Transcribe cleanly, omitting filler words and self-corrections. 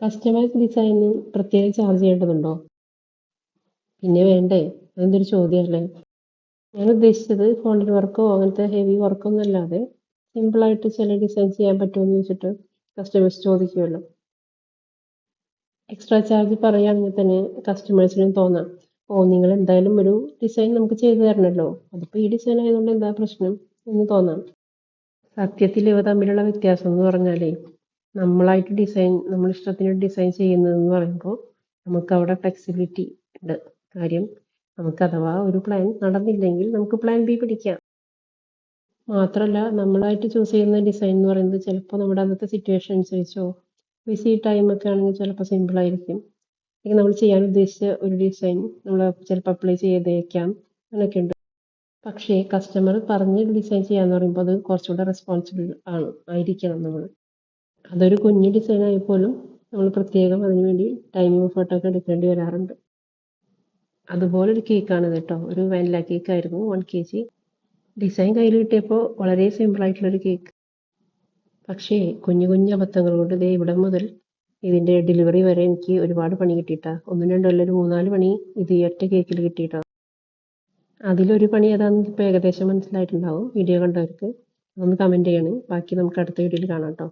Customise ഡിസൈനിന് പ്രത്യേകം charge ചെയ്യേണ്ടതുണ്ടോ? പിന്നെ വേണ്ടേ? അതെന്തൊരു ചോദ്യമല്ലേ? ഞാൻ ഉദ്ദേശിച്ചത് ഫോണ്ടിൽ വർക്കോ അങ്ങനത്തെ ഹെവി വർക്കോ ഒന്നും അല്ലാതെ സിമ്പിളായിട്ട് ചില ഡിസൈൻ ചെയ്യാൻ പറ്റുമോ എന്ന് ചോദിച്ചിട്ട് കസ്റ്റമേഴ്സ് ചോദിക്കുമല്ലോ. എക്സ്ട്രാ ചാർജ് പറയുകയാണെങ്കിൽ തന്നെ കസ്റ്റമേഴ്സിനും തോന്നാം, ഓ നിങ്ങൾ എന്തായാലും ഒരു ഡിസൈൻ നമുക്ക് ചെയ്തു തരണമല്ലോ, അതിപ്പോൾ ഈ ഡിസൈൻ ആയതുകൊണ്ട് എന്താ പ്രശ്നം എന്ന് തോന്നാം. സത്യത്തിൽ ഇവ തമ്മിലുള്ള വ്യത്യാസം എന്ന് പറഞ്ഞാലേ, നമ്മളായിട്ട് ഡിസൈൻ നമ്മൾ ഇഷ്ടത്തിന് ഡിസൈൻ ചെയ്യുന്നതെന്ന് പറയുമ്പോൾ നമുക്ക് അവിടെ ഫ്ലെക്സിബിലിറ്റി ഉണ്ട്. കാര്യം നമുക്ക് അഥവാ ഒരു പ്ലാൻ നടന്നില്ലെങ്കിൽ നമുക്ക് പ്ലാൻ ബി പിടിക്കാം. മാത്രമല്ല നമ്മളായിട്ട് ചൂസ് ചെയ്യുന്ന ഡിസൈൻ എന്ന് പറയുന്നത് ചിലപ്പോൾ നമ്മുടെ അന്നത്തെ സിറ്റുവേഷൻ അനുസരിച്ചോ ബിസി ടൈമൊക്കെ ആണെങ്കിൽ ചിലപ്പോൾ സിമ്പിളായിരിക്കും. അല്ലെങ്കിൽ നമ്മൾ ചെയ്യാൻ ഉദ്ദേശിച്ച ഒരു ഡിസൈൻ നമ്മൾ ചിലപ്പോൾ അപ്ലൈ ചെയ്തേക്കാം, അങ്ങനെയൊക്കെ ഉണ്ട്. പക്ഷേ കസ്റ്റമർ പറഞ്ഞ് ഡിസൈൻ ചെയ്യാന്ന് പറയുമ്പോൾ അത് കുറച്ചുകൂടെ റെസ്പോൺസിബിൾ ആയിരിക്കണം നമ്മൾ. അതൊരു കുഞ്ഞു ഡിസൈൻ ആയി പോലും നമ്മൾ പ്രത്യേകം അതിന് വേണ്ടി ടൈമും എഫേർട്ടൊക്കെ എടുക്കേണ്ടി വരാറുണ്ട്. അതുപോലൊരു കേക്കാണ് കേട്ടോ, ഒരു വാനില കേക്കായിരുന്നു 1 kg. ഡിസൈൻ കയ്യിൽ കിട്ടിയപ്പോൾ വളരെ സിമ്പിളായിട്ടുള്ളൊരു കേക്ക്. പക്ഷേ കുഞ്ഞു കുഞ്ഞു അബദ്ധങ്ങൾ കൊണ്ട് ദേ ഇവിടെ മുതൽ ഇതിൻ്റെ ഡെലിവറി വരെ എനിക്ക് ഒരുപാട് പണി കിട്ടിയിട്ടാ. ഒന്നും രണ്ടല്ല, ഒരു 3-4 പണി ഇത് ഈ ഒറ്റ കേക്കിൽ കിട്ടിയിട്ടാ. അതിലൊരു പണി ഏതാണെന്ന് ഇപ്പോൾ ഏകദേശം മനസ്സിലായിട്ടുണ്ടാവും വീഡിയോ കണ്ടവർക്ക്. അതൊന്ന് കമൻറ്റ് ചെയ്യണേ. ബാക്കി നമുക്ക് അടുത്ത വീഡിയോയിൽ കാണാം കേട്ടോ.